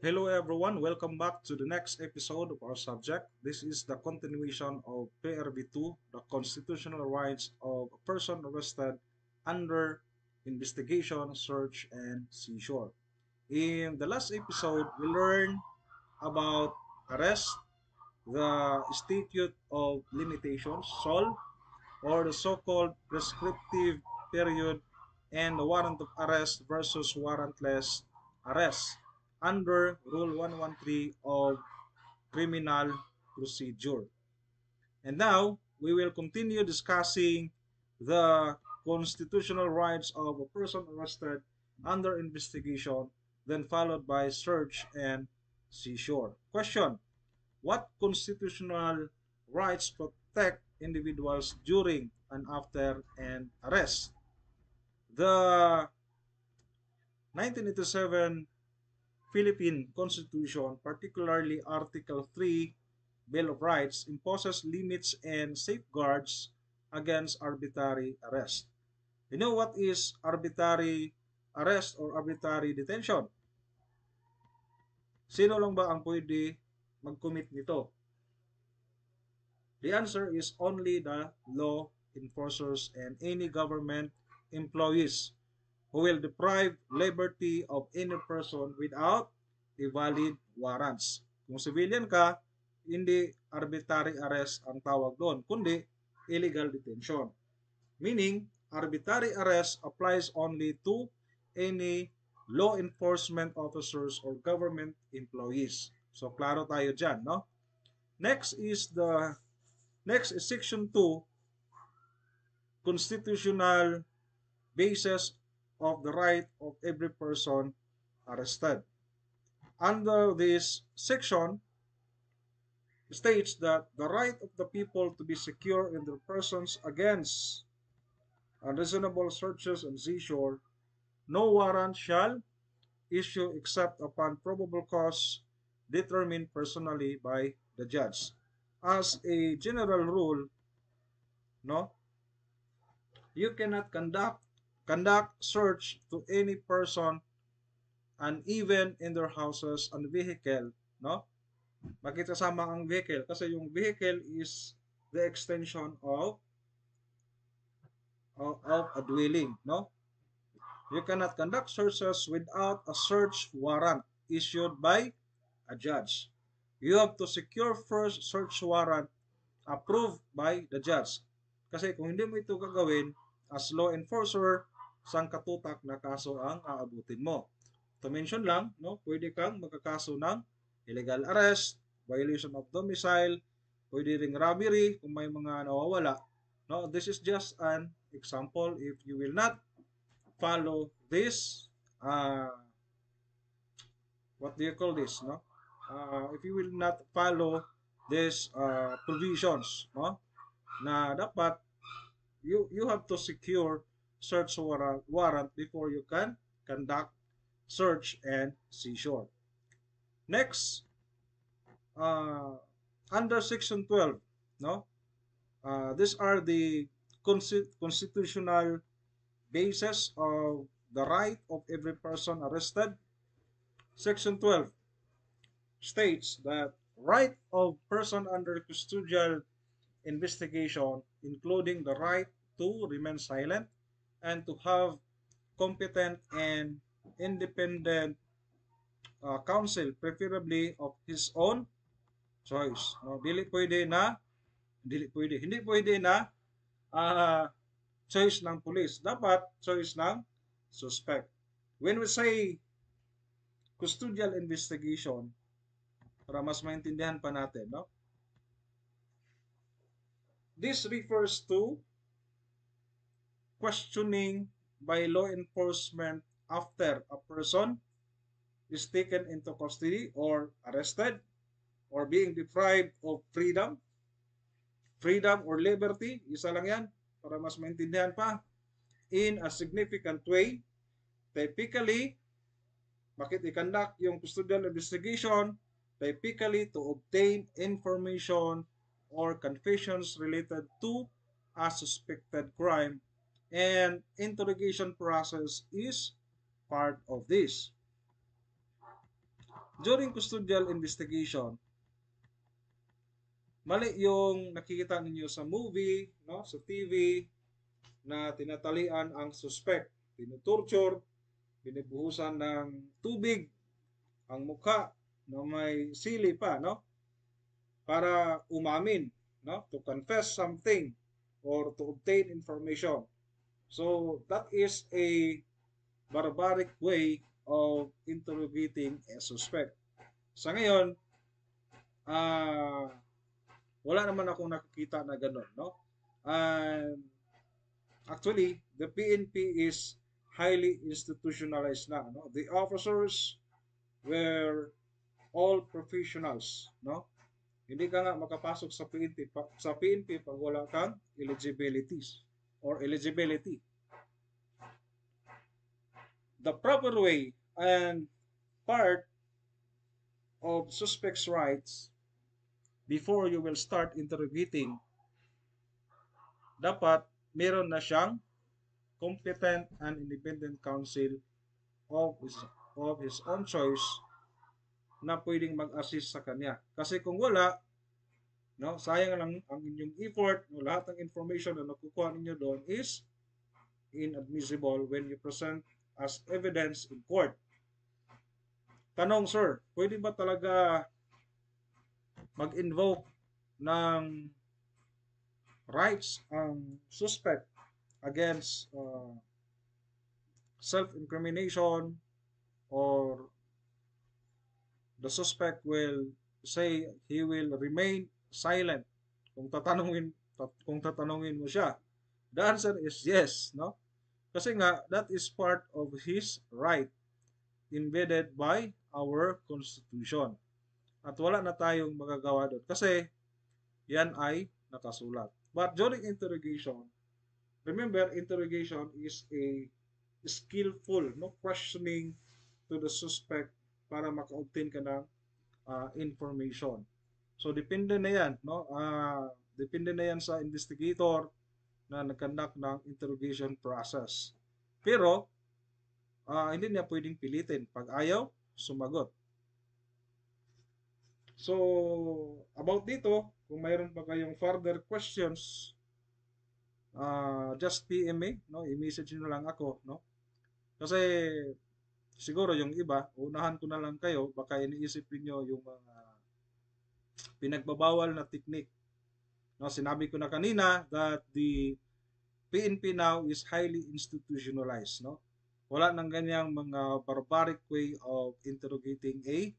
Hello everyone, welcome back to the next episode of our subject. This is the continuation of PRV2, the constitutional rights of a person arrested under investigation, search, and seizure. In the last episode, we learned about arrest, the statute of limitations, SOL, or the so-called prescriptive period, and the warrant of arrest versus warrantless arrest under Rule 113 of Criminal Procedure. And now, we will continue discussing the constitutional rights of a person arrested under investigation, then followed by search and seizure. Question: what constitutional rights protect individuals during and after an arrest? The 1987 Philippine Constitution, particularly Article 3 Bill of Rights, imposes limits and safeguards against arbitrary arrest. You know what is arbitrary arrest or arbitrary detention? Sino lang ba ang pwede mag-commit nito? The answer is only the law enforcers and any government employees who will deprive liberty of any person without a valid warrants. Kung civilian ka, hindi arbitrary arrest ang tawag doon, kundi illegal detention. Meaning, arbitrary arrest applies only to any law enforcement officers or government employees. So, klaro tayo dyan, no? Next is the Next is Section 2, constitutional basis of the right of every person arrested. Under this section states that the right of the people to be secure in their persons against unreasonable searches and seizure, no warrant shall issue except upon probable cause determined personally by the judge. As a general rule, no, you cannot conduct search to any person and even in their houses and vehicle, no? Bakit kasama ang vehicle? Kasi yung vehicle is the extension of a dwelling, no? You cannot conduct searches without a search warrant issued by a judge. You have to secure first search warrant approved by the judge. Kasi kung hindi mo ito gagawin, as law enforcer, sangkatutak na kaso ang aabutin mo. To mention lang, no, pwede kang magkakaso ng illegal arrest, violation of domicile, pwede ring robbery kung may mga nawawala. No, this is just an example. If you will not follow this, what do you call this, no? If you will not follow these provisions, no, na dapat you have to secure search warrant before you can conduct search and seizure. Next, uh, under Section 12, no, these are the constitutional basis of the right of every person arrested. Section 12 states that right of person under custodial investigation, including the right to remain silent and to have competent and independent counsel, preferably of his own choice. No, hindi pwede na uh, choice ng police. Dapat choice ng suspect. When we say custodial investigation, para mas maintindihan pa natin, no? This refers to questioning by law enforcement after a person is taken into custody or arrested or being deprived of freedom or liberty, isa lang yan, para mas maintindihan pa, in a significant way. Typically, bakit i-conduct yung custodial investigation? Typically, to obtain information or confessions related to a suspected crime, and interrogation process is part of this. During custodial investigation, mali yung nakikita ninyo sa movie, no, sa TV, na tinatalian ang suspect, tinutorture, binibuhusan ng tubig ang mukha na may sili pa, no, para umamin, no, to confess something or to obtain information. So that is a barbaric way of interrogating a suspect. Sa ngayon, wala naman akong nakikita na gano'n, no? And actually, the PNP is highly institutionalized na, no? The officers were all professionals, no? Hindi ka nga makapasok sa PNP pag wala kang eligibilities or eligibility. The proper way and part of suspect's rights before you will start interrogating, dapat meron na siyang competent and independent counsel of his own choice na pwedeng mag-assist sa kanya. Kasi kung wala, no, sayang lang ang inyong effort, no, lahat ng information na nakukuha ninyo doon is inadmissible when you present as evidence in court. Tanong, sir, pwede ba talaga mag-invoke ng rights ang suspect against self-incrimination, or the suspect will say he will remain silent kung tatanungin mo siya? The answer is yes, no? Kasi nga that is part of his right embedded by our constitution. At wala na tayong magagawa doon kasi yan ay nakasulat. But during interrogation, remember, interrogation is a skillful, no, questioning to the suspect para maka-obtain ka ng information. So depende na yan, no? Depende na yan sa investigator na nag-conduct ng interrogation process. Pero hindi niya pwedeng pilitin. Pag ayaw, sumagot. So about dito, kung mayroon pa kayong further questions, just PM me, no? I-message nyo lang ako, no? Kasi siguro yung iba, unahan ko na lang kayo, baka iniisip niyo yung mga pinagbabawal na technique. No, sinabi ko na kanina that the PNP now is highly institutionalized, no? Wala nang ganyang mga barbaric way of interrogating a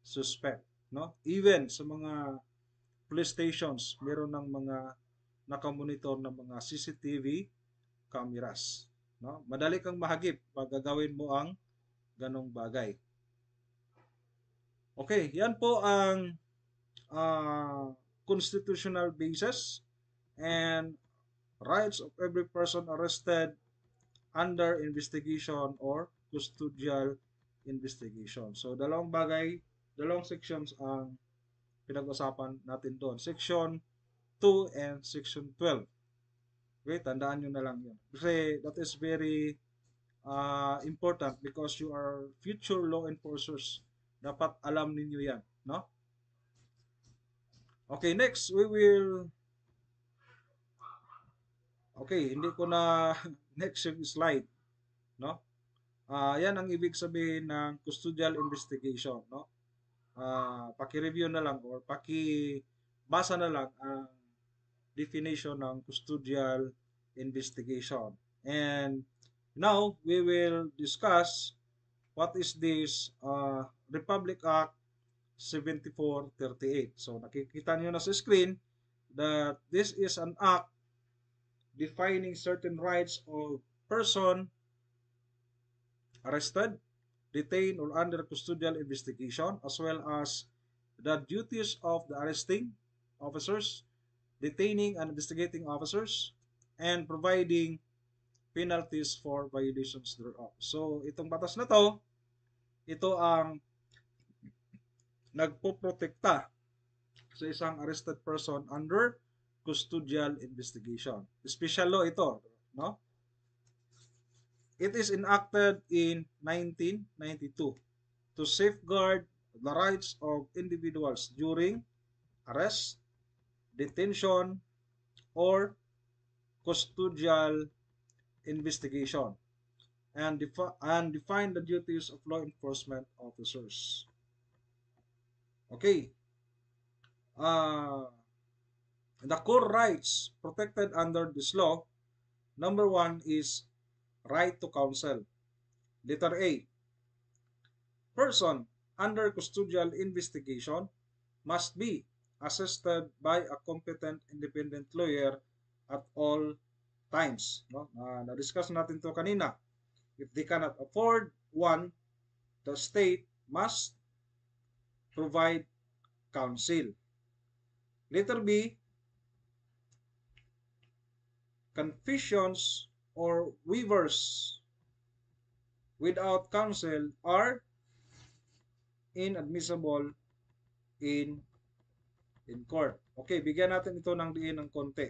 suspect, no? Even sa mga police stations, meron ng mga nakamonitor ng mga CCTV cameras, no? Madali kang mahagip pag gagawin mo ang ganong bagay. Okay, yan po ang constitutional basis and rights of every person arrested under investigation or custodial investigation. So, dalawang bagay, dalawang sections ang pinag-usapan natin doon. Section 2 and Section 12. Okay, tandaan nyo na lang yun. Kasi that is very important because you are future law enforcers. Dapat alam ninyo yan, no? Okay, next we will hindi ko na next yung slide, no? Yan ang ibig sabihin ng custodial investigation, no? Paki-review na lang or paki-basa na lang ang definition ng custodial investigation. And now we will discuss what is this Republic Act 7438. So nakikita niyo na sa screen that this is an act defining certain rights of person arrested, detained, or under custodial investigation, as well as the duties of the arresting officers, detaining and investigating officers, and providing penalties for violations thereof. So, itong batas na to, ito ang nagpoprotekta sa isang arrested person under custodial investigation. Special law ito, no? It is enacted in 1992 to safeguard the rights of individuals during arrest, detention, or custodial investigation, and define the duties of law enforcement officers. Okay. Uh, the core rights protected under this law, number one is right to counsel. Letter A. Person under custodial investigation must be assisted by a competent independent lawyer at all times. No? Na-discuss natin to kanina. If they cannot afford one, the state must provide counsel. Letter B, confessions or waivers without counsel are inadmissible in court. Okay, bigyan natin ito ng diin ng konti.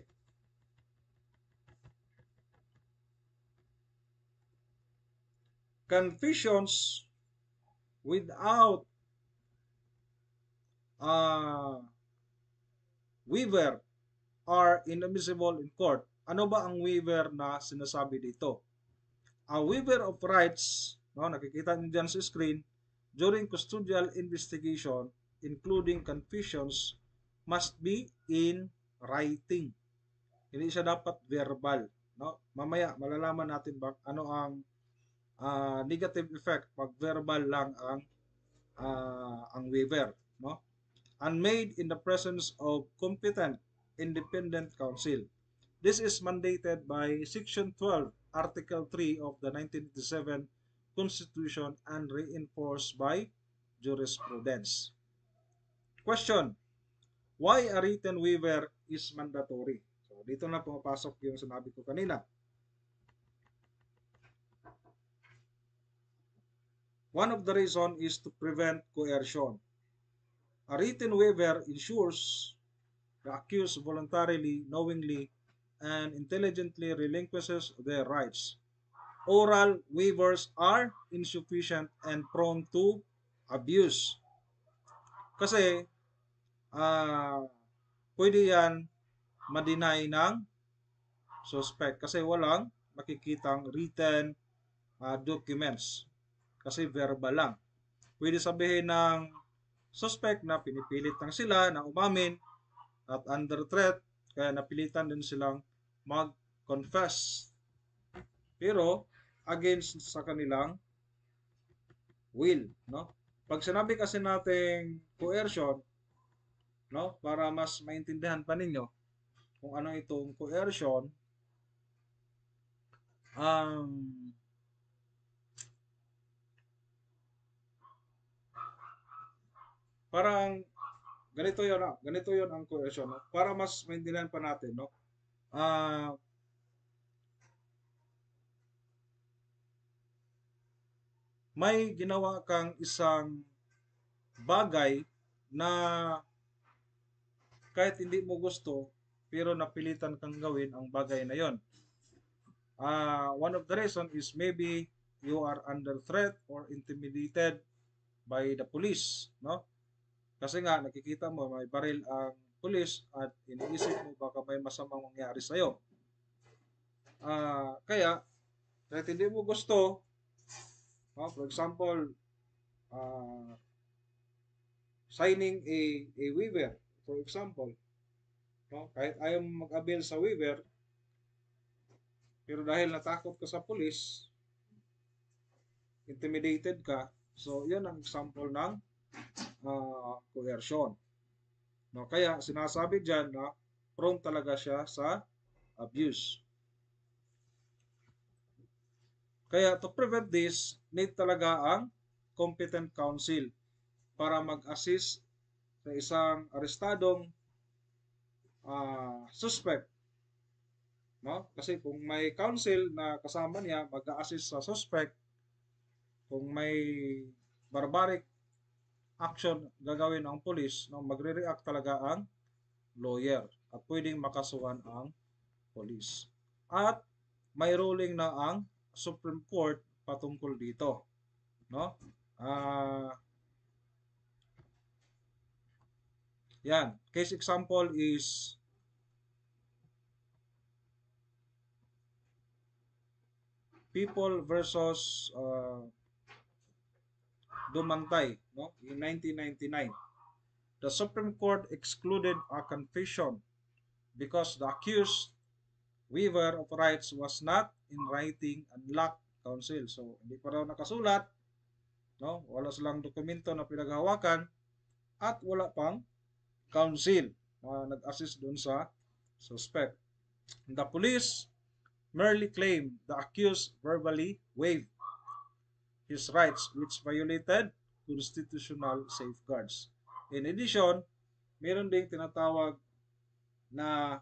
Confessions without waiver are inadmissible in court. Ano ba ang waiver na sinasabi dito? A waiver of rights, no, nakikita niyo dyan sa screen, during custodial investigation, including confessions, must be in writing. Hindi siya dapat verbal. No? Mamaya, malalaman natin ano ang negative effect pag verbal lang ang waiver. No? And made in the presence of competent independent counsel. This is mandated by Section 12, Article 3 of the 1987 Constitution and reinforced by jurisprudence. Question: why a written waiver is mandatory? So, dito na pumapasok yung sinabi ko kanina. One of the reasons is to prevent coercion. A written waiver ensures the accused voluntarily, knowingly, and intelligently relinquishes their rights. Oral waivers are insufficient and prone to abuse. Kasi, pwede yan ma-deny ng suspect kasi walang makikitang written documents. Kasi verbal lang. Pwede sabihin ng suspect na pinipilit lang sila na umamin at under threat, kaya napilitan din silang mag-confess. Pero, against sa kanilang will, no? Pag sinabi kasi nating coercion, no, para mas maintindihan pa ninyo kung ano itong coercion, parang ganito 'yon, ganito 'yon ang coercion, no? Para mas maintindihan pa natin, no? May ginawa kang isang bagay na kahit hindi mo gusto, pero napilitan kang gawin ang bagay na yon. One of the reason is maybe you are under threat or intimidated by the police, no? Kasi nga nakikita mo may baril ang police at iniisip mo baka may masamang mangyari sa iyo. Kaya kahit hindi mo gusto, for example, signing a waiver, for example, no? Kahit ayaw mo mag-avail sa waiver, pero dahil natakot ka sa police, intimidated ka, so yan ang example ng coercion. No, kaya sinasabi diyan na prone talaga siya sa abuse. Kaya to prevent this, need talaga ang competent counsel para mag-assist sa isang arestadong suspect. No? Kasi kung may counsel na kasama niya, mag-assist sa suspect, kung may barbaric action gagawin ang police, no, magre-react talaga ang lawyer at pwedeng makasuhan ang police. At may ruling na ang Supreme Court patungkol dito, no? Yan. Case example is People versus Dumantay, no? In 1999. The Supreme Court excluded a confession because the accused waiver of rights was not in writing and lacked counsel. So, hindi pa raw nakasulat, no? Wala silang dokumento na pinaghawakan at wala pang counsel na nag-assist doon sa suspect. The police merely claimed the accused verbally waived his rights which violated constitutional safeguards. In addition, meron ding tinatawag na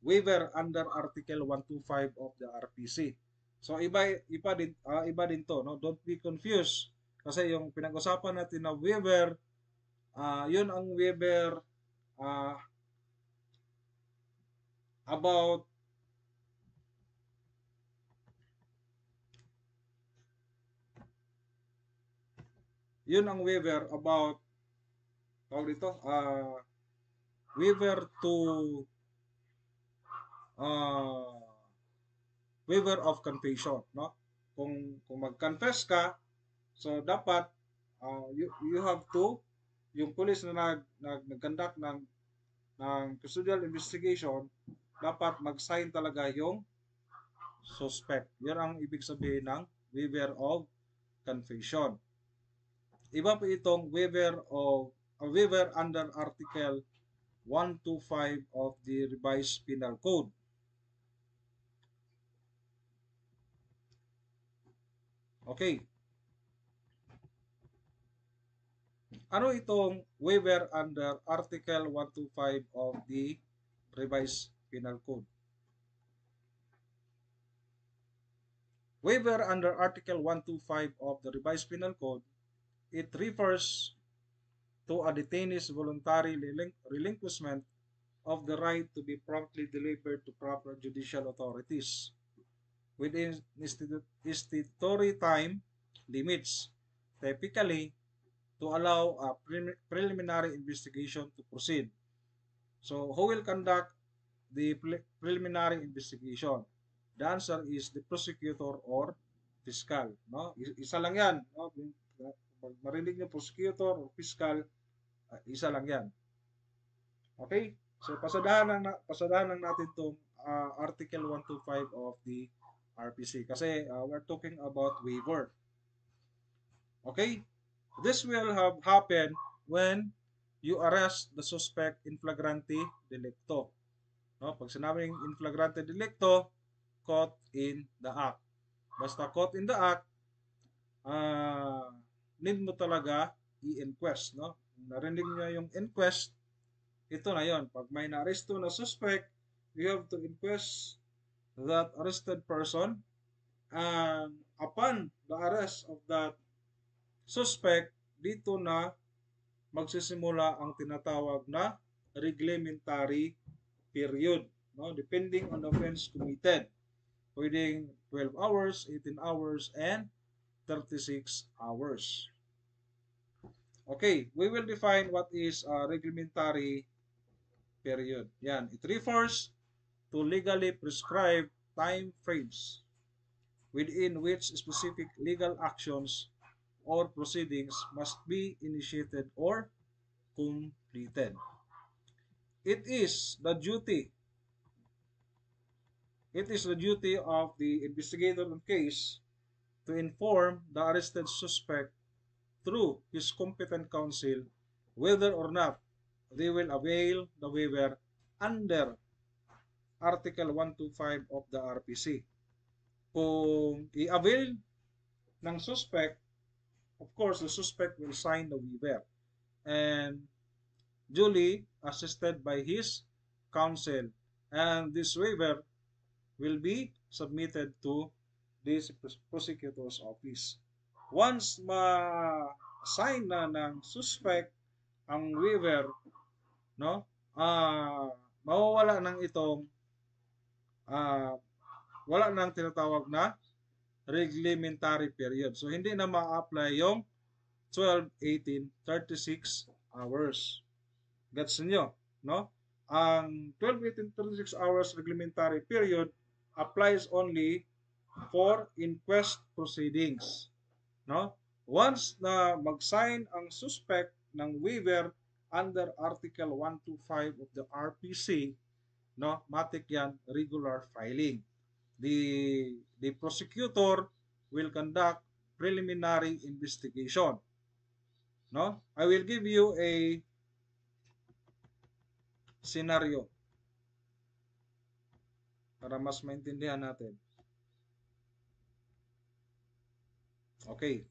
waiver under Article 125 of the RPC. So iba din to, no? Don't be confused kasi yung pinag-usapan natin na waiver, yun ang waiver uh, about yun ang waiver about tawag dito waiver to waiver of confession, no? Kung mag-confess ka, so dapat you have to yung police na nag-conduct ng custodial investigation, dapat mag-sign talaga yung suspect. Yan ang ibig sabihin ng waiver of confession. Iba po itong waiver under Article 125 of the Revised Penal Code. Okay. Ano itong waiver under Article 125 of the Revised Penal Code? Waiver under Article 125 of the Revised Penal Code, it refers to a detainee's voluntary relinquishment of the right to be promptly delivered to proper judicial authorities within statutory time limits, typically to allow a preliminary investigation to proceed. So, who will conduct the preliminary investigation? The answer is the prosecutor or fiscal. No? Isa lang yan. No? Pag marinig niyo prosecutor or fiscal, isa lang yan. Okay? So, pasadahan lang natin itong Article 125 of the RPC kasi we're talking about waiver. Okay? This will have happened when you arrest the suspect in flagrante delicto. No? Pag sinabing in flagrante delicto, caught in the act. Basta caught in the act, need mo talaga i-inquest. No? Narinig nyo yung inquest, ito na yon. Pag may na-arresto na suspect, you have to inquest that arrested person, and upon the arrest of that suspect, dito na magsisimula ang tinatawag na reglementary period, no? Depending on the offense committed. Pwedeng 12 hours, 18 hours, and 36 hours. Okay, we will define what is a reglementary period. Yan, it refers to legally prescribed time frames within which specific legal actions or proceedings must be initiated or completed. It is the duty of the investigator on case to inform the arrested suspect through his competent counsel whether or not they will avail the waiver under Article 125 of the RPC. Kung i-avail ng suspect, of course, the suspect will sign the waiver and duly assisted by his counsel, and this waiver will be submitted to this prosecutor's office. Once ma-sign na ng suspect ang waiver, no, mawawala ng itong wala nang tinatawag na reglementary period. So, hindi na ma-apply yung 12, 18, 36 hours. Gets niyo, no? Ang 12 hours reglementary period applies only for inquest proceedings, no? Once na mag-sign ang suspect ng waiver under Article 125 of the RPC, no, matik yan regular filing. The prosecutor will conduct preliminary investigation, no? I will give you a scenario para mas maintindihan natin. Okay.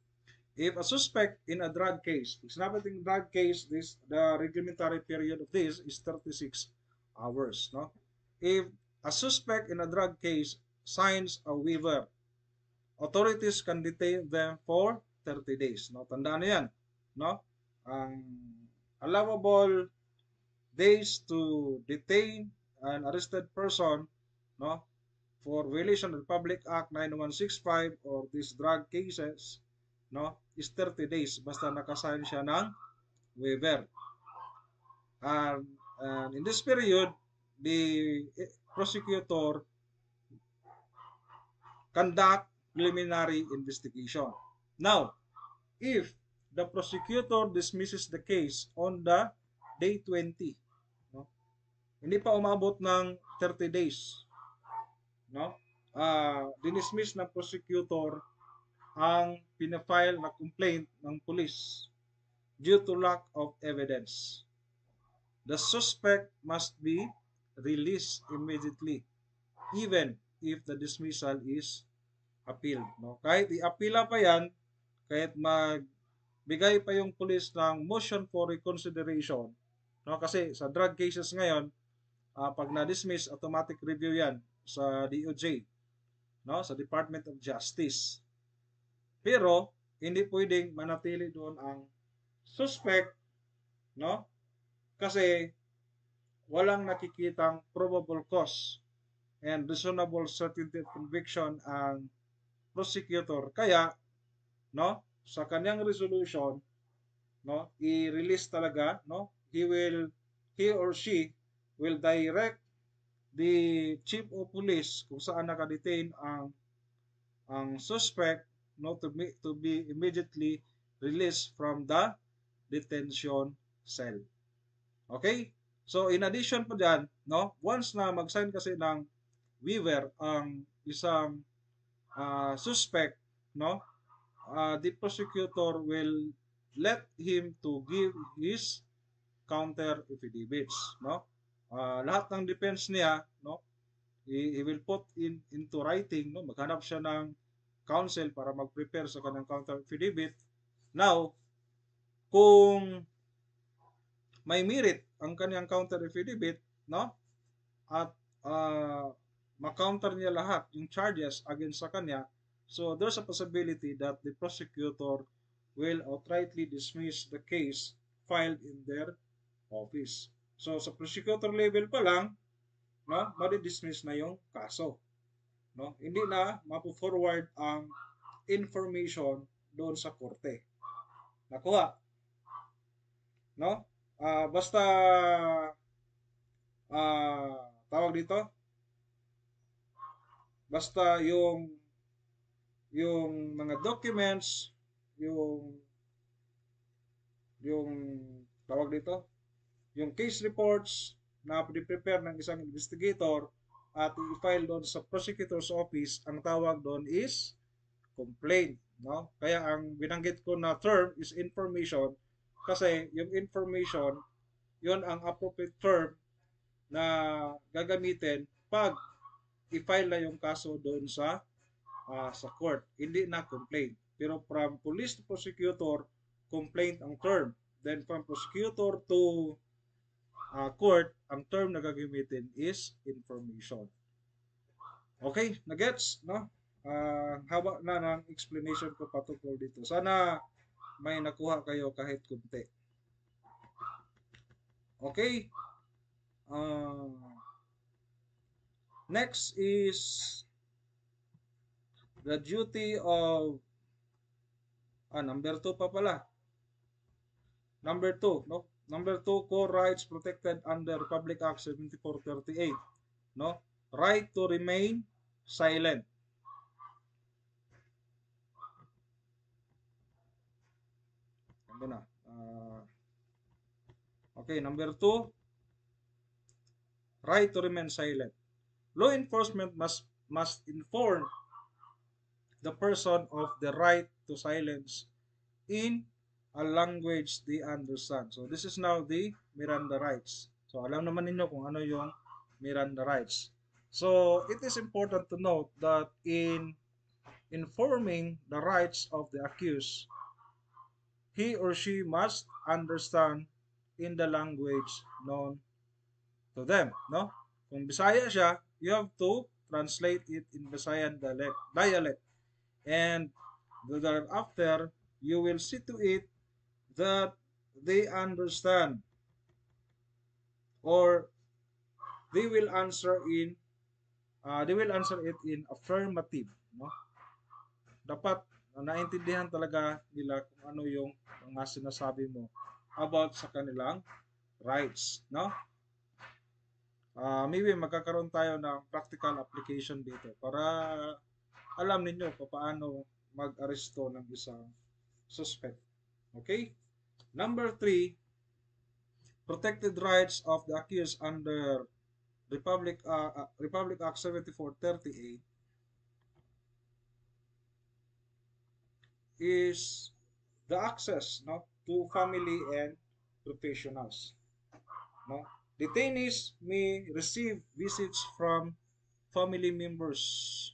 If a suspect in a drug case, sinabi natin drug case, the reglementary period of this is 36 hours, no? If a suspect in a drug case signs a waiver, authorities can detain them for 30 days, no? Tandaan niyo yan, no? Ang allowable days to detain an arrested person, no, for violation of the Public Act 9165 or these drug cases, no, is 30 days basta nakasign siya ng waiver. And in this period, the prosecutor conduct preliminary investigation. Now, if the prosecutor dismisses the case on the day 20, no, hindi pa umabot ng 30 days, no, dinismiss ng prosecutor ang pinafile na complaint ng police due to lack of evidence. The suspect must be released immediately even if the dismissal is appealed. No? Kahit i-appeala pa yan, kahit magbigay pa yung police ng motion for reconsideration, no? Kasi sa drug cases ngayon, pag na-dismiss, automatic review yan sa DOJ, no? Sa Department of Justice. Pero hindi pwedeng manatili doon ang suspect, no? Kasi walang nakikitang probable cause and reasonable certainty of conviction ang prosecutor. Kaya, no, sa kanyang resolution, no, i-release talaga, no? He or she will direct the chief of police kung saan nakadetain ang suspect, no, to be immediately released from the detention cell. Okay? So in addition pa diyan, no, once na mag-sign kasi ng waiver ang isang suspect, no, the prosecutor will let him to give his counter affidavits, no? Lahat ng defense niya, no, he will put into writing, no, maghanap siya ng counsel para mag-prepare sa kanyang counter affidavit. Now, kung may merit ang kanyang counter affidavit, no, at ma-counter niya lahat yung charges against sa kanya, so there's a possibility that the prosecutor will outrightly dismiss the case filed in their office. So sa prosecutor level pa lang, no, madi-dismiss na yung kaso, no? Hindi na mapo-forward ang information doon sa korte. Nakuha, no? Basta tawag dito, basta yung mga documents, yung tawag dito, yung case reports na prepare ng isang investigator at i-file doon sa prosecutor's office, ang tawag doon is complaint, no? Kaya ang binanggit ko na term is information kasi yung information, yon ang appropriate term na gagamitin pag i-file na yung kaso doon sa court, hindi na complaint. Pero from police to prosecutor, complaint ang term. Then from prosecutor to court, ang term na gagamitin is information. Okay, na-gets, no? Haba na ng explanation ko patungkol dito. Sana may nakuha kayo kahit kunti. Okay? Next is the duty of number 2 pa pala. Number 2, no? Number 2, core rights protected under Republic Act 7438. No? Right to remain silent. Ano na? Okay, number 2, right to remain silent. Law enforcement must inform the person of the right to silence in a language they understand. So this is now the Miranda rights. So alam naman ninyo kung ano yung Miranda rights. So it is important to note that in informing the rights of the accused, he or she must understand in the language known to them. No? Kung Bisaya siya, you have to translate it in Visayan dialect. And thereafter, you will see to it that they understand or they will answer in they will answer it in affirmative, no? Dapat naintindihan talaga nila kung ano yung mga sinasabi mo about sa kanilang rights, no? Maybe magkakaroon tayo ng practical application dito para alam ninyo paano mag-aresto ng isang suspect. Okay? Number 3, protected rights of the accused under Republic Act 7438 is the access, no, to family and professionals. No? Detainees may receive visits from family members,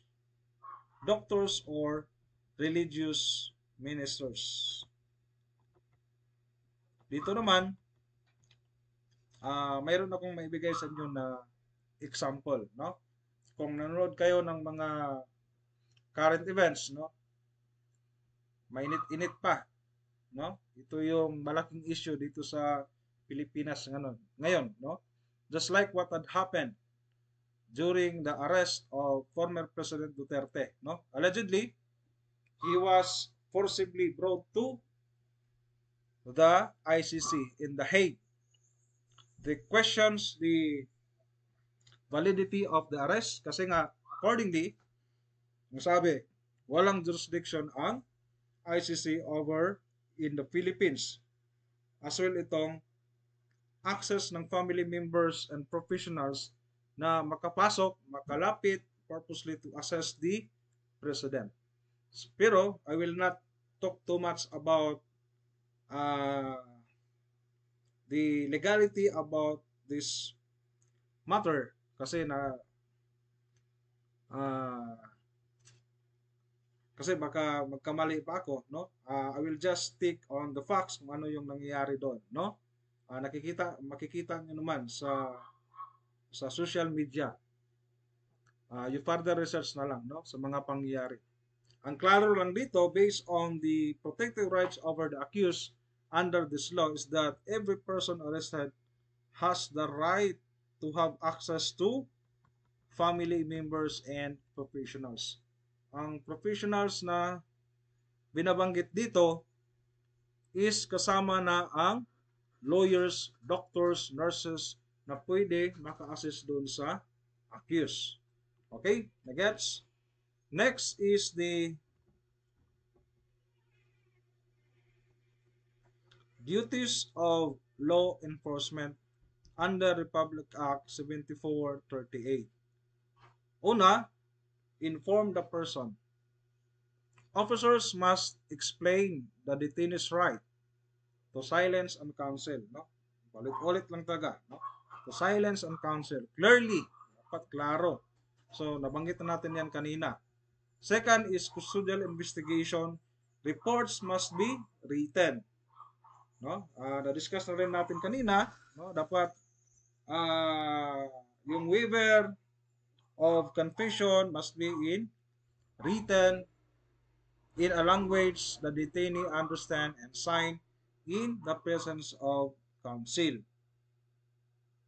doctors, or religious ministers. Dito naman, mayroon akong maibigay sa inyo na example, no? Kung nanonood kayo ng mga current events, no? Mainit-init pa, no? Ito yung malaking issue dito sa Pilipinas ngayon, no? Just like what had happened during the arrest of former President Duterte, no? Allegedly, he was forcibly brought to the ICC in The Hague. The questions the validity of the arrest kasi nga accordingly, sabi, walang jurisdiction ang ICC over in the Philippines. As well itong access ng family members and professionals na makapasok, makalapit purposely to assess the president. Pero I will not talk too much about the legality about this matter kasi uh, kasi baka magkamali pa ako, no? I will just stick on the facts kung ano yung nangyayari doon, no? Makikita niyo naman sa social media. You further research na lang, no, sa mga pangyayari. Ang klaro lang dito, based on the protected rights over the accused under this law, is that every person arrested has the right to have access to family members and professionals. Ang professionals na binabanggit dito is kasama na ang lawyers, doctors, nurses na pwede maka-assist doon sa accused. Okay? Nagets? Next is the duties of law enforcement under Republic Act 7438. Una, inform the person. Officers must explain the detainee's right to silence and counsel. No? Ulit-ulit lang talaga. No? To silence and counsel. Clearly. Dapat klaro. So, nabanggit na natin yan kanina. Second is custodial investigation. Reports must be written. No? Na-discuss na rin natin kanina. No? Dapat yung waiver of confession must be in written in a language the detainee understand and sign in the presence of counsel.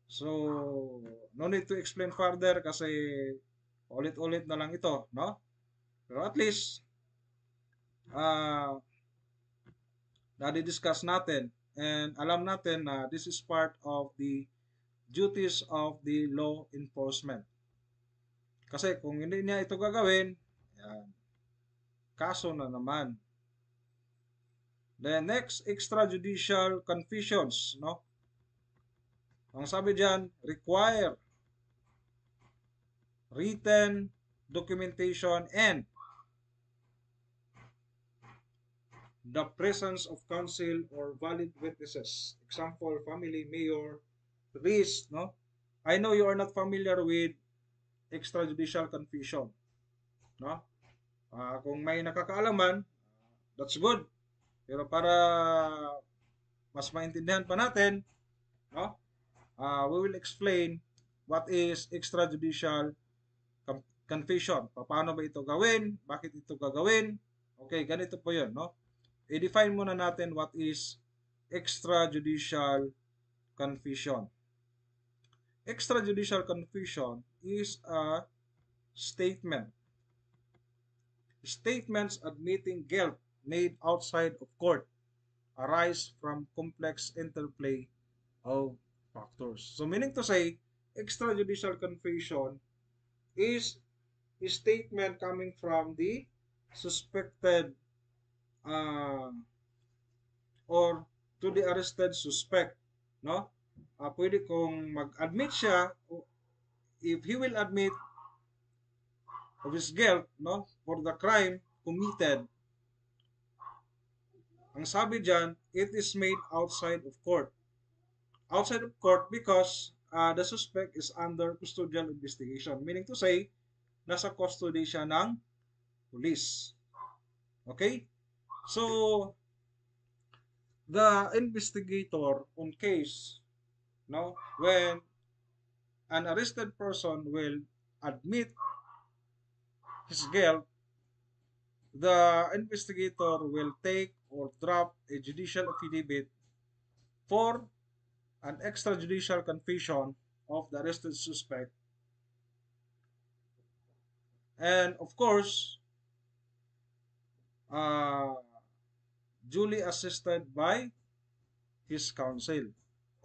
So, no need to explain further kasi ulit-ulit na lang ito, no? Pero at least, nadi-discuss natin And alam natin na this is part of the duties of the law enforcement. Kasi kung hindi niya ito gagawin, yan, kaso na naman. Then next, extrajudicial confessions, no? Ang sabi diyan, require written documentation and the presence of counsel or valid witnesses. Example, family, mayor, police, no? I know you are not familiar with extrajudicial confession, no? Kung may nakakaalaman, that's good. Pero para mas maintindihan pa natin, no? We will explain what is extrajudicial confession. Paano ba ito gawin? Bakit ito gagawin? Okay, ganito po 'yon, no? I-define muna natin what is extrajudicial confession. Extrajudicial confession is a statement. Statements admitting guilt made outside of court arise from complex interplay of factors. So meaning to say, extrajudicial confession is a statement coming from the suspected or to the arrested suspect, no? Pwede kung mag-admit siya, if he will admit of his guilt, no, for the crime committed. Ang sabi diyan, it is made outside of court. Outside of court because the suspect is under custodial investigation. Meaning to say, nasa custody siya ng police. Okay? So, the investigator on case, no, when an arrested person will admit his guilt, the investigator will take or draft a judicial affidavit for an extrajudicial confession of the arrested suspect, and of course, uh, duly assisted by his counsel.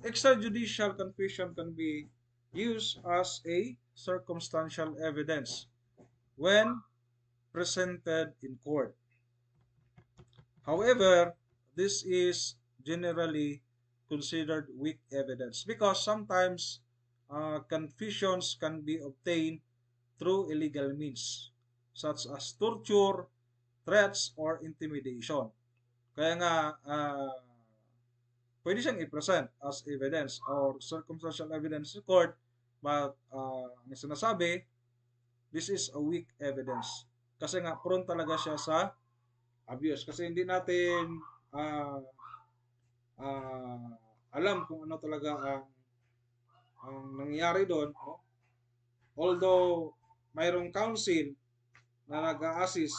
Extrajudicial confession can be used as a circumstantial evidence when presented in court. However, this is generally considered weak evidence because sometimes confessions can be obtained through illegal means such as torture, threats, or intimidation. Kaya nga, pwede siyang i-present as evidence or circumstantial evidence in court, but ang sinasabi, this is a weak evidence. Kasi nga, prone talaga siya sa abuse. Kasi hindi natin alam kung ano talaga ang nangyayari doon. No? Although, mayroong counsel na nag-a-assist,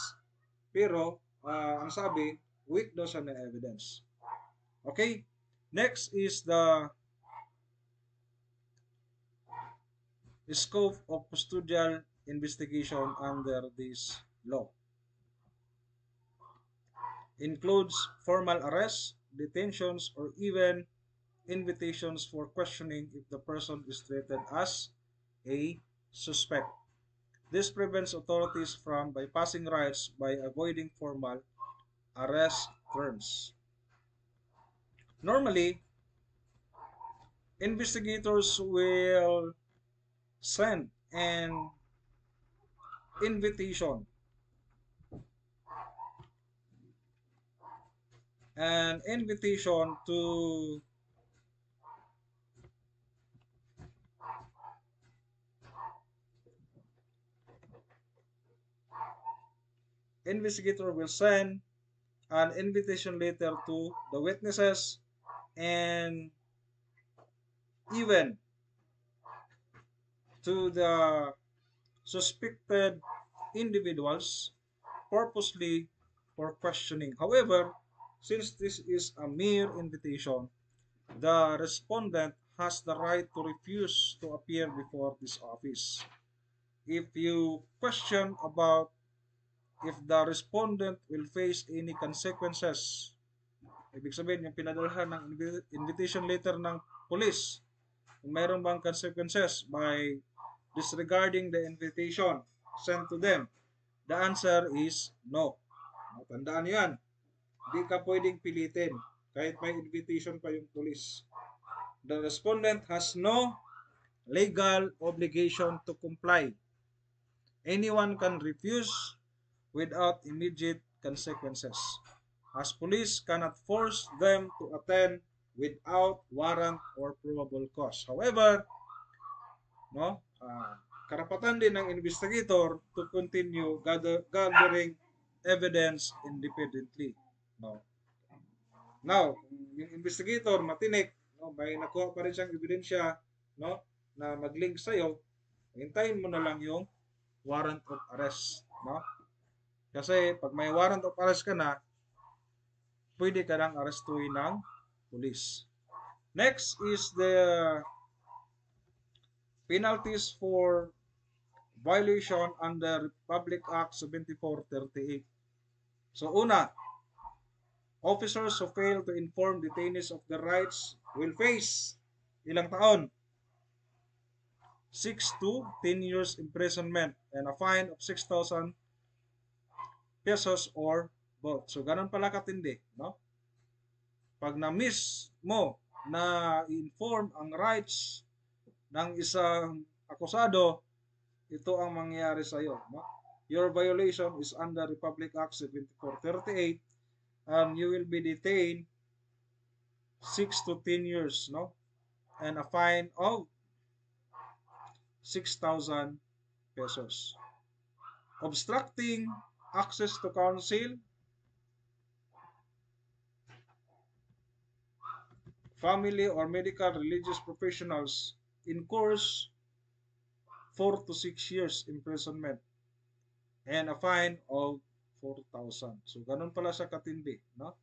pero ang sabi, weak daw siya na evidence. Okay? Next is the scope of custodial investigation under this law. Includes formal arrests, detentions, or even invitations for questioning if the person is treated as a suspect. This prevents authorities from bypassing rights by avoiding formal arrest terms. Normally, investigators will send an invitation to investigator will send an invitation letter to the witnesses and even to the suspected individuals purposely for questioning. However, since this is a mere invitation, the respondent has the right to refuse to appear before this office. If you question about if the respondent will face any consequences Ibig sabihin, yung pinadalhan ng invitation letter ng police, kung mayroon bang consequences by disregarding the invitation sent to them? The answer is no. Tandaan nyo yan. Hindi ka pwedeng pilitin kahit may invitation pa yung police. The respondent has no legal obligation to comply. Anyone can refuse without immediate consequences, as police cannot force them to attend without warrant or probable cause. However, no, karapatan din ng investigator to continue gathering evidence independently. No. Now, yung investigator matinik, no, may nakuha pa rin siyang ebidensya, no, na mag-link sa iyo, hintayin mo na lang yung warrant of arrest, no? Kasi pag may warrant of arrest ka na, pwede ka nang arestuhin ng police. Next is the penalties for violation under Republic Act 7438. So una, officers who fail to inform detainees of their rights will face ilang taon? 6 to 10 years imprisonment and a fine of 6,000 pesos or both. So ganun pala katindi, no? Pag na-miss mo na inform ang rights ng isang akusado, ito ang mangyayari sa iyo, no? Your violation is under Republic Act 7438 and you will be detained 6 to 10 years, no? And a fine of 6,000 pesos. Obstructing access to counsel, family or medical religious professionals incurs 4 to 6 years imprisonment and a fine of 4,000. So ganun pala sa katindi, no?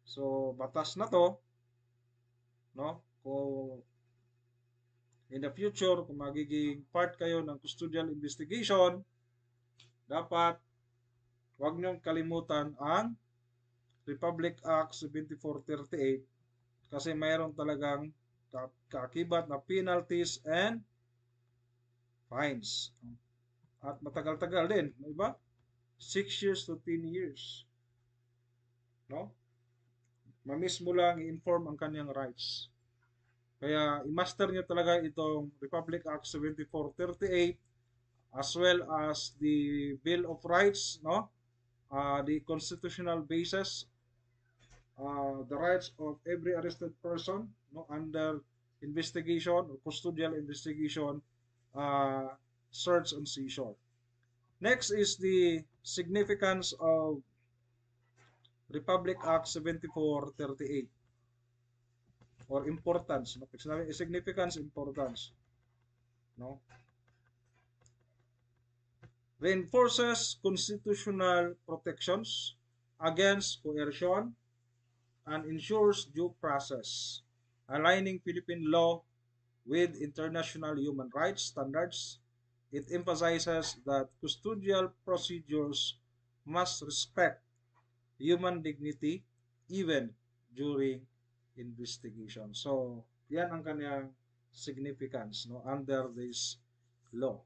So batas na to, no? Kung in the future kung magiging part kayo ng custodial investigation, dapat huwag niyong kalimutan ang Republic Act 7438 kasi mayroon talagang kaakibat na penalties and fines. At matagal-tagal din, di ba? 6 years to 10 years. No? Mamiss mo lang i-inform ang kanyang rights. Kaya i-master niyo talaga itong Republic Act 7438 as well as the Bill of Rights, no? The constitutional basis, the rights of every arrested person, no, under investigation or custodial investigation, search and seizure. Next is the significance of Republic Act 7438 or importance, no? Pag sinabi significance, importance, no? Reinforces constitutional protections against coercion and ensures due process, aligning Philippine law with international human rights standards. It emphasizes that custodial procedures must respect human dignity even during investigation. So, yan ang kanyang significance, no, under this law.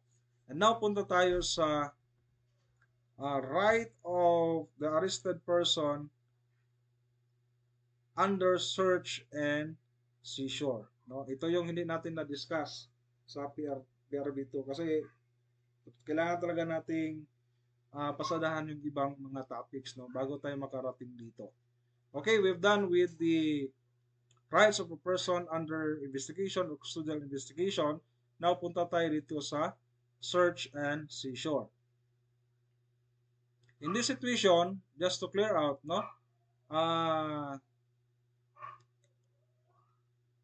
And now punta tayo sa right of the arrested person under search and seizure. No? Ito yung hindi natin na-discuss sa PRB2 kasi kailangan talaga nating pasadahan yung ibang mga topics, no, bago tayo makarating dito. Okay, we've done with the rights of a person under investigation or custodial investigation. Now punta tayo dito sa search and seizure. In this situation, just to clear out, no,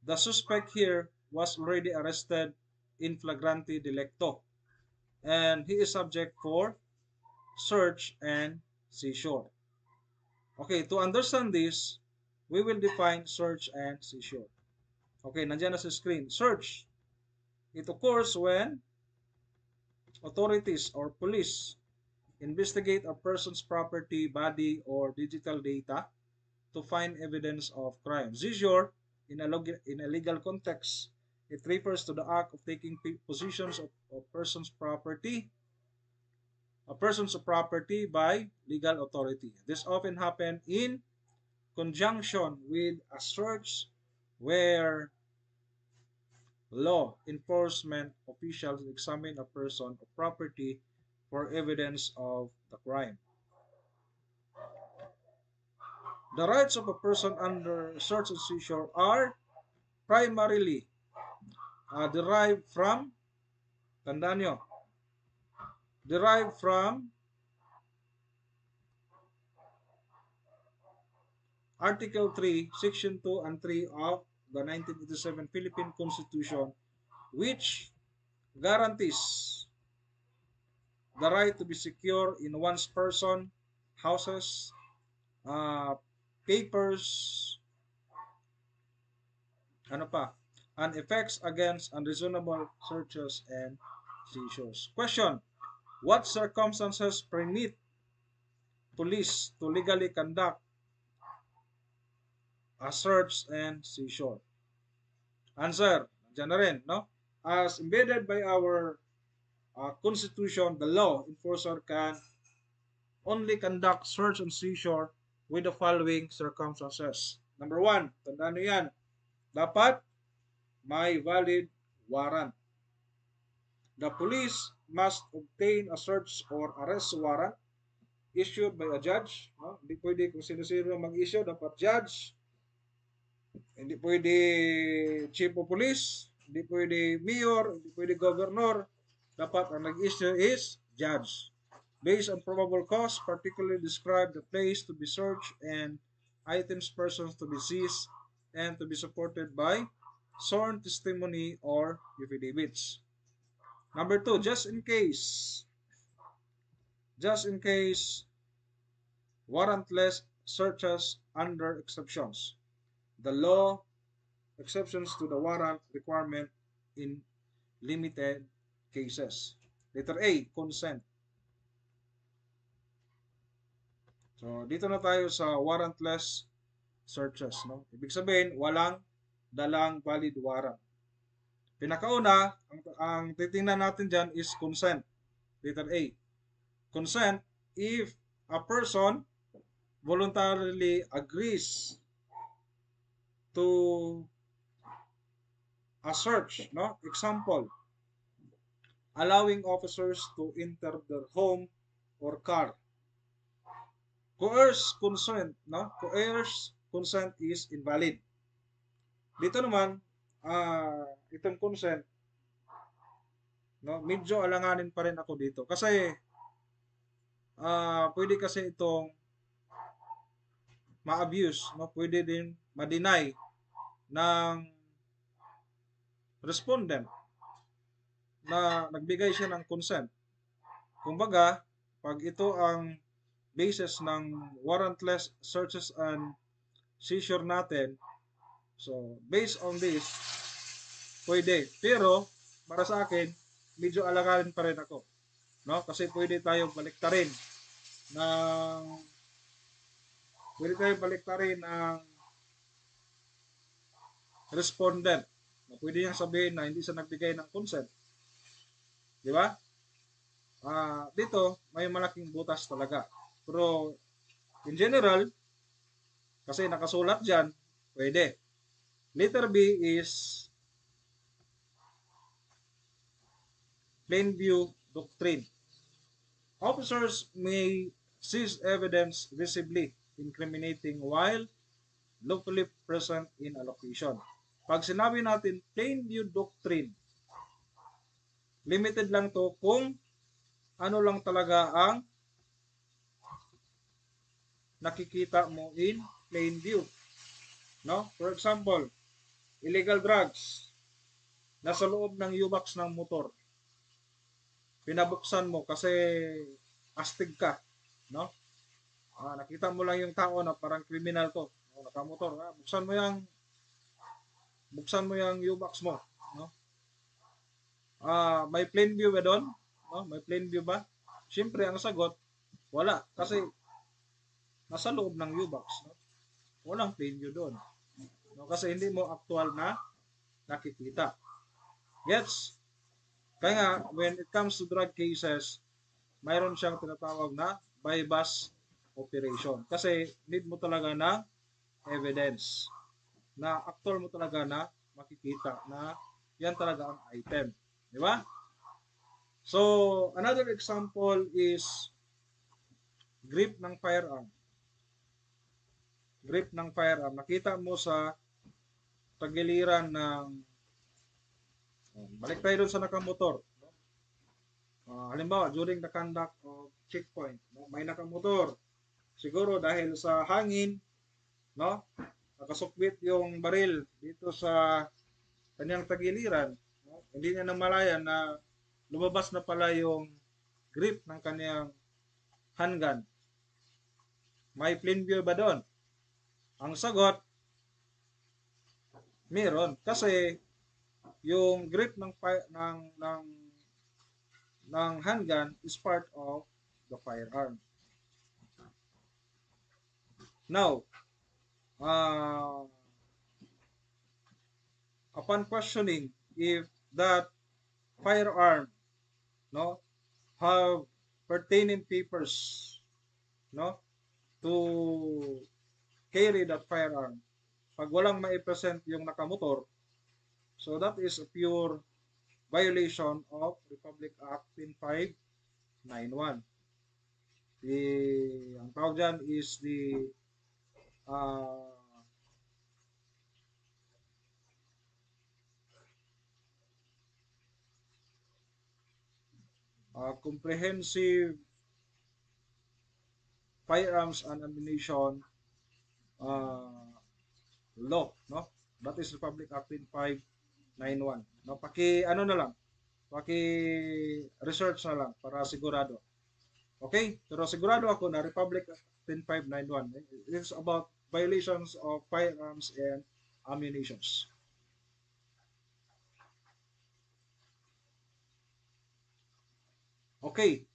the suspect here was already arrested in flagrante delicto, and he is subject for search and seizure. Okay, to understand this, we will define search and seizure. Okay, nandiyan na sa screen. Search, it occurs when authorities or police investigate a person's property, body, or digital data to find evidence of crime. Seizure, in a legal context, it refers to the act of taking possessions of a person's property by legal authority. This often happens in conjunction with a search where law enforcement officials examine a person or property for evidence of the crime. The rights of a person under search and seizure are primarily derived from, tandaan nyo, derived from Article 3, Section 2 and 3 of the 1987 Philippine Constitution, which guarantees the right to be secure in one's person, houses, uh, papers, ano pa, and effects against unreasonable searches and seizures. Question: what circumstances permit police to legally conduct a search and seizure? Answer, dyan na rin, no? As embedded by our Constitution, the law enforcer can only conduct search and seizure with the following circumstances. Number one, tandaan nyo yan, dapat may valid warrant. The police must obtain a search or arrest warrant issued by a judge. No? Hindi pwede kung sino-sino mag-issue, dapat judge. Hindi pwede chief of police, hindi pwede mayor, hindi pwede governor. Dapat ang nag-issue is judge. Based on probable cause, particularly describe the place to be searched and items, persons to be seized, and to be supported by sworn testimony or affidavits. Number two, just in case, warrantless searches under exceptions. The law exceptions to the warrant requirement in limited cases. Letter A, consent. So, dito na tayo sa warrantless searches. No? Ibig sabihin, walang dalang valid warrant. Pinakauna, ang titingnan natin dyan is consent. Letter A. Consent if a person voluntarily agrees to a search. No? Example, allowing officers to enter their home or car. Coerced consent, no? Coerced consent is invalid. Dito naman, itong consent, no, medyo alanganin pa rin ako dito. Kasi, pwede kasi itong ma-abuse, no? Pwede din ma-deny ng respondent na nagbigay siya ng consent. Kumbaga, pag ito ang basis ng warrantless searches and seizure natin, so based on this, pwede. Pero para sa akin, medyo alanganin pa rin ako, no? Kasi pwede tayong baliktarin ng respondent. Pwede niyang sabihin na hindi siya nagbigay ng consent. Di ba? Dito, may malaking butas talaga. Pero, in general, kasi nakasulat dyan, pwede. Letter B is plain view doctrine. Officers may seize evidence visibly incriminating while lawfully present in a location. Pag sinabi natin plain view doctrine, limited lang to kung ano lang talaga ang nakikita mo in plain view. No? For example, illegal drugs nasa loob ng U-box ng motor. Pinabuksan mo kasi astig ka, no? Nakita mo lang yung tao na parang criminal to, no? Nakamotor, buksan mo yung U-box mo, no? May plain view ba doon? No? May plain view ba? Siyempre ang sagot, wala kasi nasa loob ng U-box, no? walang plain view doon. No? Kasi hindi mo actual na nakikita. Gets? Kaya nga, when it comes to drug cases, mayroon siyang tinatawag na bypass operation. Kasi need mo talaga ng evidence na actual mo talaga na makikita na yan talaga ang item. Di ba? So, another example is grip ng firearm. Grip ng firearm. Nakita mo sa tagiliran ng balik tayo dun sa nakamotor. No? Halimbawa, during the conduct of checkpoint, no? May nakamotor. Siguro dahil sa hangin, no? Nakasukbit yung baril dito sa kanyang tagiliran. No? Hindi niya namalayan na lumabas na pala yung grip ng kanyang handgun. May plain view ba doon? Ang sagot, meron. Kasi yung grip ng handgun is part of the firearm. Now, upon questioning if that firearm, no, have pertaining papers, no, to carry that firearm, pag walang ma-present yung nakamotor, so that is a pure violation of Republic Act 10591. Ang tawag dyan is the uh, comprehensive firearms and ammunition law, no? That is Republic Act 10591. No, ano na lang, research na lang para sigurado. Okay? Pero sigurado ako na Republic Act 10591 is about violations of firearms and ammunitions. Okay.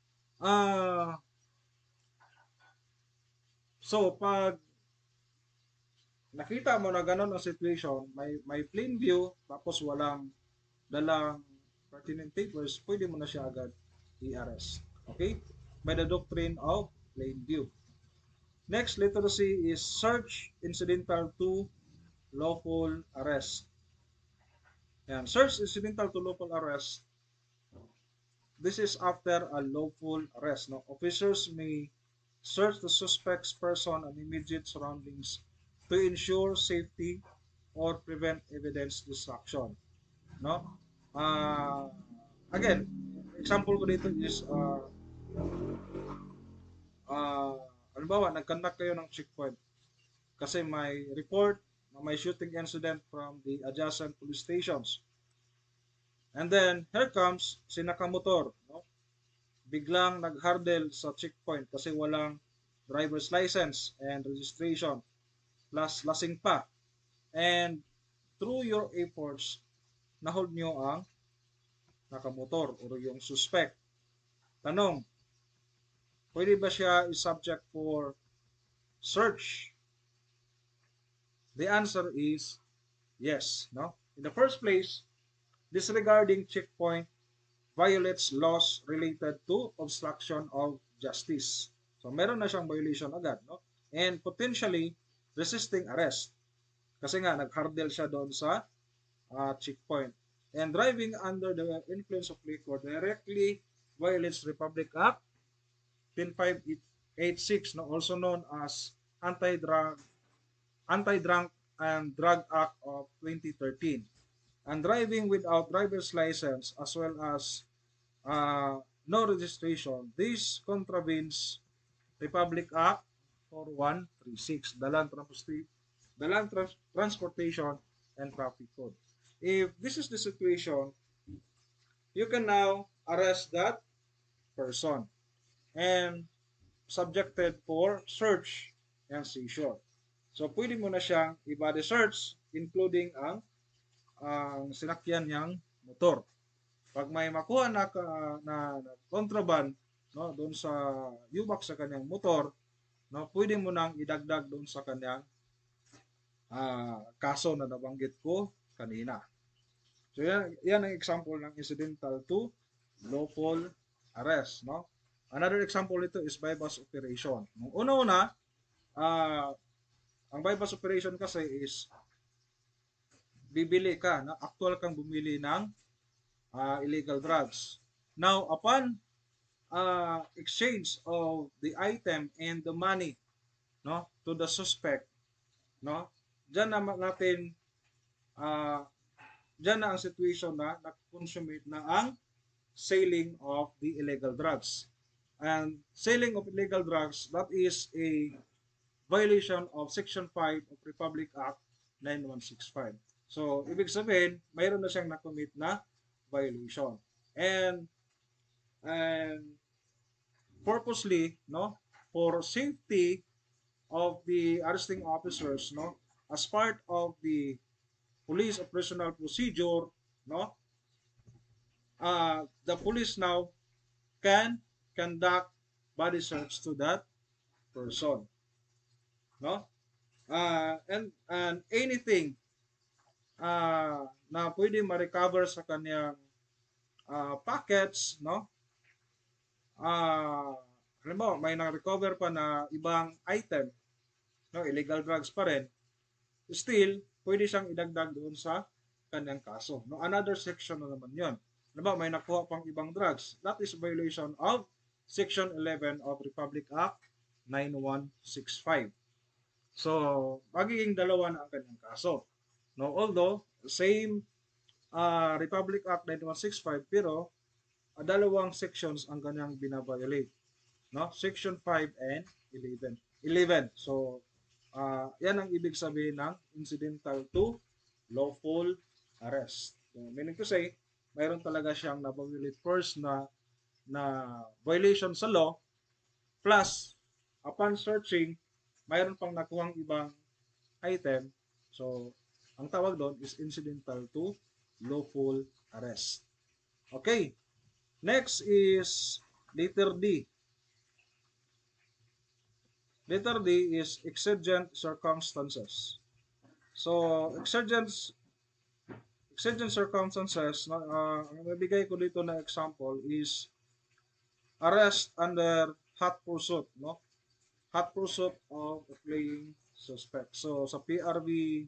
So, pag nakita mo na ganun ang situation, may plain view, tapos walang dalang pertinent papers, pwede mo na siya agad i-arrest. Okay? By the doctrine of plain view. Next, literacy is search incidental to lawful arrest. Yan. Search incidental to lawful arrest. This is after a lawful arrest. No? Officers may search the suspect's person and immediate surroundings to ensure safety or prevent evidence destruction. No? Again, example ko dito is halimbawa, nag-conduct kayo ng checkpoint kasi may report na may shooting incident from the adjacent police stations. And then, here comes si nakamotor. No? Biglang nag-hurdle sa checkpoint kasi walang driver's license and registration. Plus, lasing pa. And through your efforts, nahold nyo ang nakamotor o yung suspect. Tanong, pwede ba siya is-subject for search? The answer is yes. No? In the first place, disregarding checkpoint violates laws related to obstruction of justice. So, meron na siyang violation agad. No? And potentially, resisting arrest. Kasi nga, nag-hurdle siya doon sa checkpoint. And driving under the influence of liquor directly violates Republic Act 10586, no? Also known as Anti-Drunk and Drug Act of 2013. And driving without driver's license as well as no registration, this contravenes Republic Act 4136, Dalang Transportation and Traffic Code. If this is the situation, you can now arrest that person and subjected for search and seizure. So, pwede mo na siyang i-body search, including ang sinakyan niyang motor. Pag may makuha na contraband, no, doon sa U-box sa kanyang motor, no, pwede mo nang idagdag doon sa kanyang kaso na nabanggit ko kanina. So yan ang example ng incidental to lawful arrest, no? Another example nito is bypass operation. Nung una-una, ah, ang bypass operation kasi is bibili ka, na actual kang bumili ng illegal drugs. Now, upon exchange of the item and the money, no, to the suspect, no, diyan na natin uh, diyan na ang situation na nag-consummate na ang selling of the illegal drugs. And selling of illegal drugs, that is a violation of Section 5 of Republic Act 9165. So, ibig sabihin, mayroon na siyang na-commit na violation. And purposely, no, for safety of the arresting officers, no, as part of the police operational procedure, no, the police now can conduct body search to that person, no, and anything na pwede ma-recover sa kanyang packets, no, halimbawa may na-recover pa na ibang item, no, illegal drugs pa rin, still pwede siyang idagdag doon sa kanyang kaso, no. Another section na naman yon. Halimbawa may nakuha pang ibang drugs, that is violation of Section 11 of Republic Act 9165. So, magiging dalawa na ang kanyang kaso, no, although same Republic Act 9165, pero dalawang sections ang kanyang binabiolate, no, Section 5 and 11. So, yan ang ibig sabihin ng incidental to lawful arrest. So, meaning to say, mayroon talaga siyang nababiolate first na violation sa law, plus upon searching, mayroon pang nakuhang ibang item. So, ang tawag doon is incidental to lawful arrest. Okay. Next is letter D. Letter D is exigent circumstances. So, exigent circumstances, ang nabigay ko dito na example is arrest under hot pursuit, no? Hot pursuit of a fleeing suspect. So, sa PRB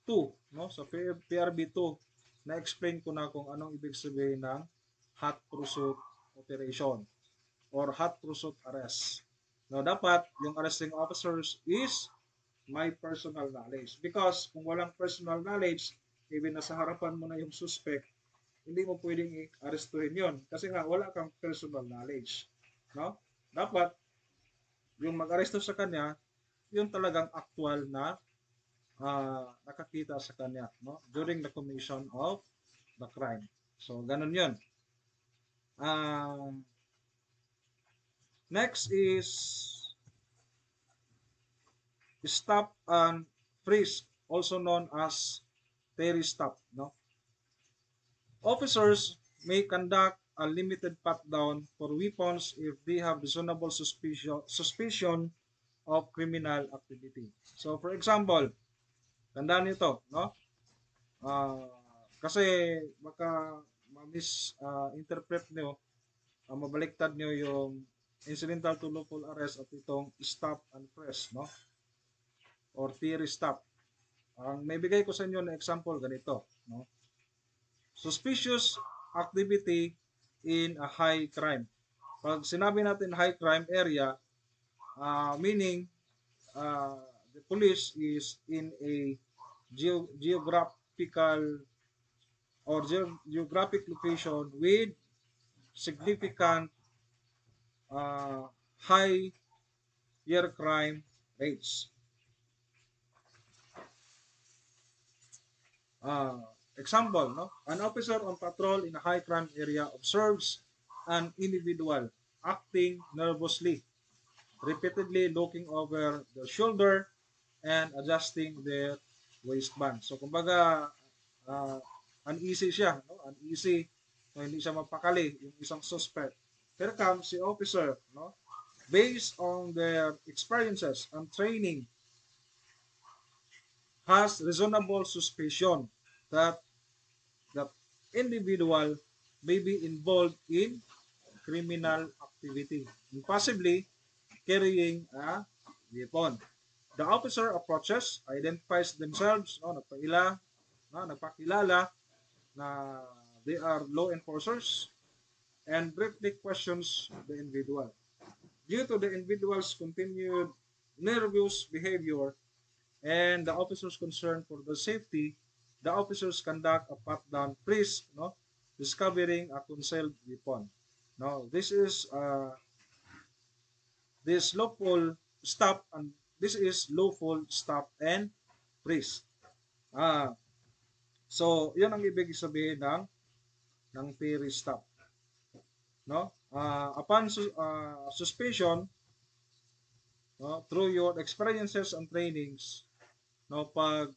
2, no? Sa PRB 2, na-explain ko na kung anong ibig sabihin ng hot pursuit operation or hot pursuit arrest. Now, dapat yung arresting officers is may personal knowledge. Because kung walang personal knowledge, even nasa harapan mo na yung suspect, hindi mo pwedeng i-arrestuhin yon kasi nga wala kang personal knowledge, no? Dapat yung mag-aresto sa kanya, yung talagang actual na nakakita sa kanya, no, during the commission of the crime. So ganun yun. Next is stop and freeze, also known as Terry stop, no? Officers may conduct a limited pat-down for weapons if they have reasonable suspicion of criminal activity. So, for example, tandaan nito, no? Kasi baka ma-misinterpret nyo, mabaliktad nyo yung incidental to lawful arrest at itong stop and freeze, no? Or Terry stop. Ang may bigay ko sa inyo na example ganito, no? Suspicious activity in a high crime. Pag sinabi natin high crime area, meaning the police is in a geographical or geographic location with significant higher crime rates. Example, no? An officer on patrol in a high crime area observes an individual acting nervously, repeatedly looking over their shoulder and adjusting their waistband. So, kumbaga, uneasy siya, no? Uneasy, so hindi siya mapakali, yung isang suspect. Here comes the officer, no? Based on their experiences and training, has reasonable suspicion that that individual may be involved in criminal activity and possibly carrying a weapon. The officer approaches, identifies themselves, no, nagpakilala na they are law enforcers, and briefly questions the individual. Due to the individual's continued nervous behavior and the officer's concern for the safety, the officers conduct a pat-down freeze, no, discovering a concealed weapon. Now, this lawful stop and this is lawful stop and freeze. Ah, so 'yun ang ibig sabihin ng Terry stop, no? Upon suspicion, no, through your experiences and trainings, no, pag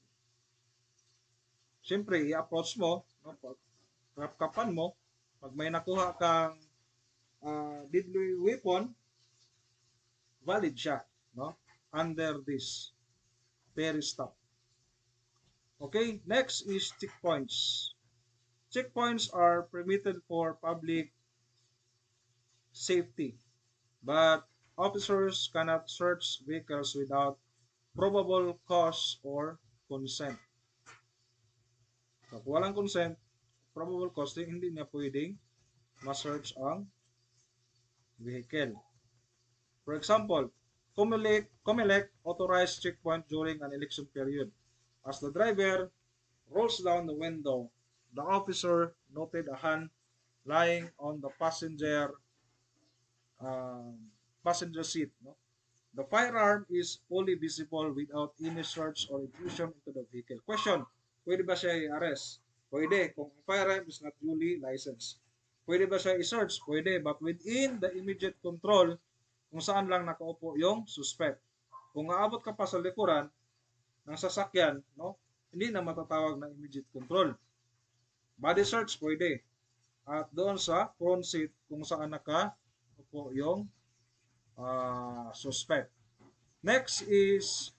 siyempre i-approach mo, no, pag kapkapan mo, pag may nakuha kang deadly weapon, valid siya, no? Under this Terry stop. Okay, next is checkpoints. Checkpoints are permitted for public safety, but officers cannot search vehicles without probable cause or consent. Pag walang consent, probable cause, hindi niya pwedeng ma-search ang vehicle. For example, COMELEC authorized checkpoint during an election period. As the driver rolls down the window, the officer noted a hand lying on the uh, passenger seat. No? The firearm is fully visible without any search or intrusion into the vehicle. Question, pwede ba siya i-arrest? Pwede, kung ang firearm is not duly licensed. Pwede ba siya i-search? Pwede, but within the immediate control kung saan lang nakaupo yung suspect. Kung aabot ka pa sa likuran ng sasakyan, no, hindi na matatawag na immediate control. Body search, pwede. At doon sa front seat kung saan nakaupo yung suspect. Next is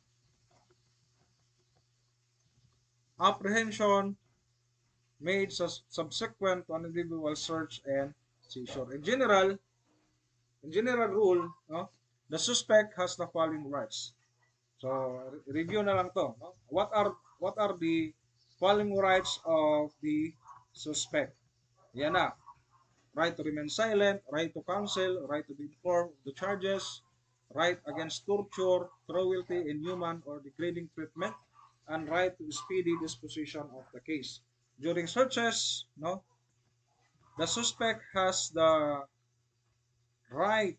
apprehension made subsequent to an individual search and seizure. In general rule, no, the suspect has the following rights. So review na lang to. No? What are the following rights of the suspect? Yan na. Right to remain silent, right to counsel, right to be informed of the charges, right against torture, cruelty, inhuman, or degrading treatment, and right to speedy disposition of the case. During searches, no, the suspect has the right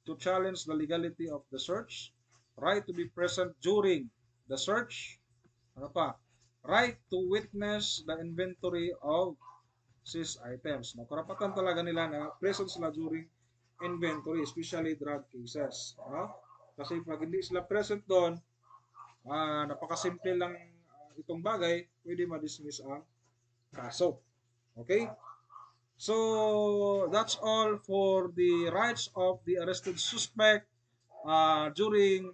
to challenge the legality of the search, right to be present during the search, ano pa, right to witness the inventory of seized items. No, karapatan talaga nila na present sila during inventory, especially drug cases. No? Kasi pag hindi sila present doon, napakasimple lang itong bagay, pwede ma-dismiss ang kaso. Okay? So, that's all for the rights of the arrested suspect during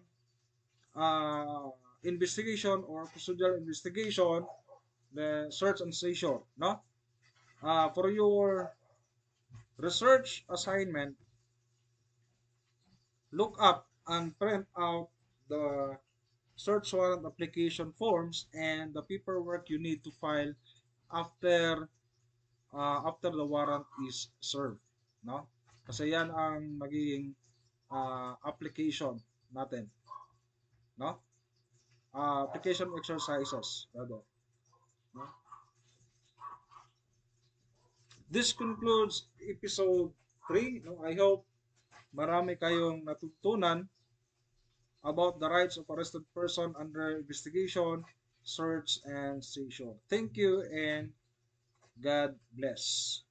investigation or custodial investigation, the search and seizure. No? For your research assignment, look up and print out the search warrant application forms and the paperwork you need to file after after the warrant is served, no? Kasi yan ang magiging application natin, no? Application exercises, rather, no? This concludes episode 3, no? I hope marami kayong natutunan about the rights of arrested person under investigation, search, and seizure. Thank you and God bless.